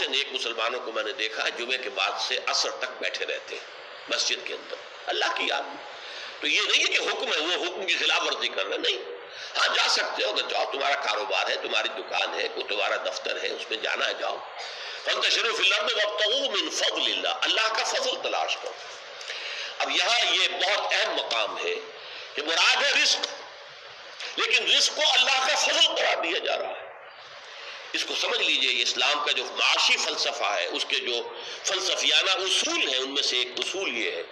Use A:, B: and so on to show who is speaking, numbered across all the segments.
A: سے نیک مسلمانوں کو میں نے دیکھا ہے جمعے کے بعد سے عصر تک بیٹھے رہتے ہیں مسجد کے اندر اللہ کی یاد میں. تو یہ نہیں ہے کہ حکم ہے وہ حکم کی خلاف ورزی کر رہے، نہیں. ہاں جا سکتے ہو، اگر جاؤ، تمہارا کاروبار ہے، تمہاری دکان ہے، کوئی تمہارا دفتر ہے، اس میں جانا ہے جاؤ. فانتشروا فی الارض وابتغوا من فضل اللہ، اللہ کا فضل تلاش کرو. اب یہاں یہ بہت اہم مقام ہے کہ مراد ہے رزق، لیکن رزق کو اللہ کا فضل قرار دیا جا رہا ہے. اس کو سمجھ لیجئے، یہ اسلام کا جو معاشی فلسفہ ہے، اس کے جو فلسفیانہ اصول ہیں، ان میں سے ایک اصول یہ ہے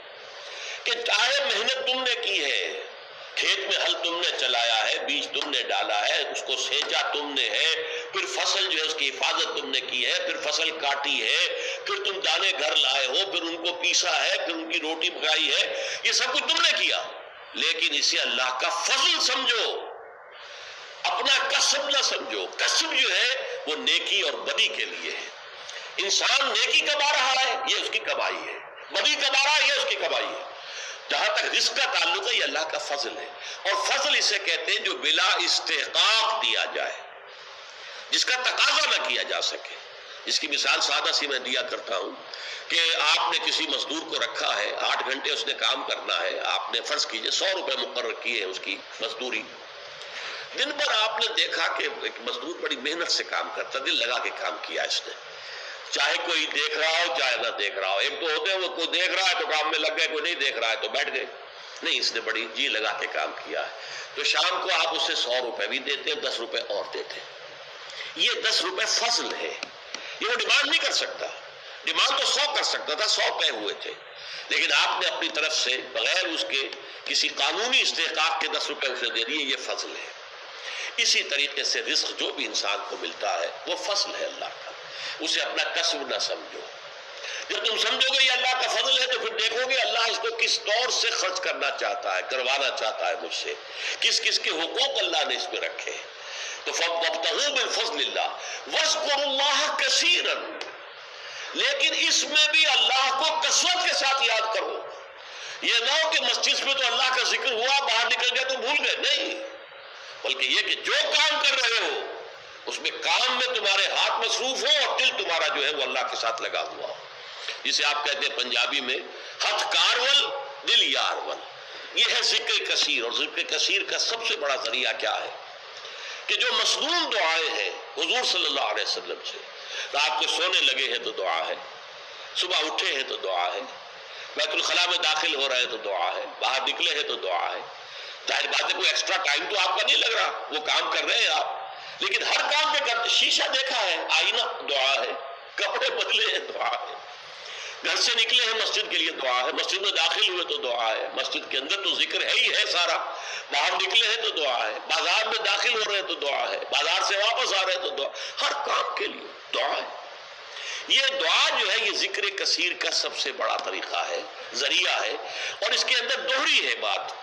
A: کہ چاہے محنت تم نے کی ہے، کھیت میں ہل تم نے چلایا ہے، بیج تم نے ڈالا ہے، اس کو سینچا تم نے ہے، پھر فصل جو ہے اس کی حفاظت تم نے کی ہے، پھر فصل کاٹی ہے، پھر تم دانے گھر لائے ہو، پھر ان کو پیسا ہے، پھر ان کی روٹی پکائی ہے، یہ سب کچھ تم نے کیا، لیکن اسے اللہ کا فضل سمجھو، اپنا کسب نہ سمجھو. کسب جو ہے وہ نیکی اور بدی کے لیے ہے. انسان نیکی کما رہا ہے، یہ اس کی کمائی ہے، بدی کما رہا ہے، یہ اس کی کمائی ہے. جہاں تک رزق کا تعلق ہے، یہ اللہ کا فضل ہے. اور فضل اسے کہتے ہیں جو بلا استحقاق دیا جائے، جس کا تقاضا نہ کیا جا سکے. اس کی مثال سادہ سی میں دیا کرتا ہوں کہ آپ نے کسی مزدور کو رکھا ہے، 8 گھنٹے اس نے کام کرنا ہے، آپ نے فرض کیجئے 100 روپے مقرر کیے ہیں اس کی مزدوری. دن بھر آپ نے دیکھا کہ ایک مزدور بڑی محنت سے کام کرتا، دل لگا کے کام کیا اس نے، چاہے کوئی دیکھ رہا ہو چاہے نہ دیکھ رہا ہو. ایک تو ہوتے ہیں وہ کوئی دیکھ رہا ہے تو کام میں لگ گئے، کوئی نہیں دیکھ رہا ہے تو بیٹھ گئے. نہیں، اس نے بڑی جی لگا کے کام کیا ہے. تو شام کو آپ اسے 100 روپے بھی دیتے ہیں، 10 روپے اور دیتے ہیں. یہ 10 روپے فضل ہے، یہ وہ ڈیمانڈ نہیں کر سکتا. ڈیمانڈ تو 100 کر سکتا تھا، 100 طے ہوئے تھے، لیکن آپ نے اپنی طرف سے بغیر اس کے کسی قانونی استحقاق کے 10 روپے اسے دے دیے، یہ فضل ہے. اسی طریقے سے رزق جو بھی انسان کو ملتا ہے وہ فضل ہے اللہ کا، اسے اپنا کسب نہ سمجھو. جب تم سمجھو گے یہ اللہ کا فضل ہے تو پھر دیکھو گے اللہ اس کو کس طور سے خرچ کرنا چاہتا ہے، کروانا چاہتا ہے مجھ سے، کس کس کے حقوق اللہ نے اس میں رکھے. تو فَابْتَغُوا مِن فَضْلِ اللَّهِ وَاذْكُرُوا اللَّهَ كَثِيرًا، لیکن اس میں بھی اللہ کو کثرت کے ساتھ یاد کرو. یہ نہ ہو کہ مسجد میں تو اللہ کا ذکر ہوا، باہر نکل گیا تو بھول گئے، نہیں، بلکہ یہ کہ جو کام کر رہے ہو اس میں کام میں تمہارے ہاتھ مصروف ہو اور دل تمہارا جو ہے وہ اللہ کے ساتھ لگا ہوا ہو. جسے آپ کہتے ہیں پنجابی میں ہتھ کارول دل یارول. یہ ہے ذکر کثیر. اور ذکر کثیر کا سب سے بڑا ذریعہ کیا ہے کہ جو مصنون دعائیں ہیں حضور صلی اللہ علیہ وسلم سے، رات کو سونے لگے ہیں تو دعا ہے، صبح اٹھے ہیں تو دعا ہے، بیت الخلاء میں داخل ہو رہے ہیں تو دعا ہے، باہر نکلے ہیں تو دعا ہے. ظاہر بات ہے کوئی ایکسٹرا ٹائم تو آپ کا نہیں لگ رہا، وہ کام کر رہے ہیں آپ، لیکن ہر کام میں کرتے. شیشہ دیکھا ہے، آئینہ دعا ہے، کپڑے بدلے ہیں دعا ہے، گھر سے نکلے ہیں مسجد کے لیے دعا ہے، مسجد میں داخل ہوئے تو دعا ہے، مسجد کے اندر تو ذکر ہے ہی ہے سارا، باہر نکلے ہیں تو دعا ہے، بازار میں داخل ہو رہے ہیں تو دعا ہے، بازار سے واپس آ رہے ہیں تو دعا، ہر کام کے لیے دعا ہے. یہ دعا جو ہے یہ ذکر کثیر کا سب سے بڑا طریقہ ہے، ذریعہ ہے. اور اس کے اندر دوہری ہے بات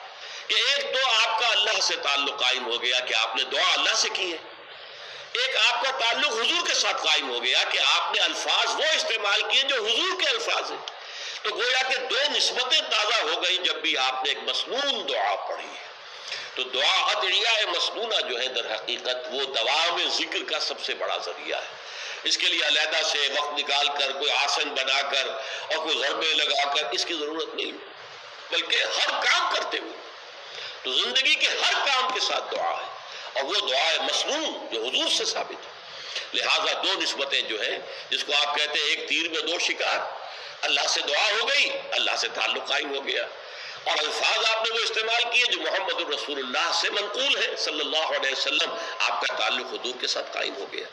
A: کہ ایک تو آپ کا اللہ سے تعلق قائم ہو گیا کہ آپ نے دعا اللہ سے کی ہے، ایک آپ کا تعلق حضور کے ساتھ قائم ہو گیا کہ آپ نے الفاظ وہ استعمال کیے جو حضور کے الفاظ ہیں. تو گویا کہ 2 نسبتیں تازہ ہو گئی جب بھی آپ نے ایک مسنون دعا پڑھی ہے. تو دعا ادعیہ مسنونہ جو ہے در حقیقت وہ دوام ذکر کا سب سے بڑا ذریعہ ہے. اس کے لیے علیحدہ سے وقت نکال کر کوئی آسن بنا کر اور کوئی ضربے لگا کر اس کی ضرورت نہیں، بلکہ ہر کام کرتے ہوئے تو زندگی کے ہر کام کے ساتھ دعا ہے، اور وہ دعا مسنون جو حضور سے ثابت ہے. لہٰذا 2 نسبتیں جو ہیں جس کو آپ کہتے ہیں ایک تیر میں 2 شکار، اللہ سے دعا ہو گئی، اللہ سے تعلق قائم ہو گیا، اور الفاظ آپ نے وہ استعمال کیے جو محمد الرسول اللہ سے منقول ہے صلی اللہ علیہ وسلم، آپ کا تعلق حضور کے ساتھ قائم ہو گیا.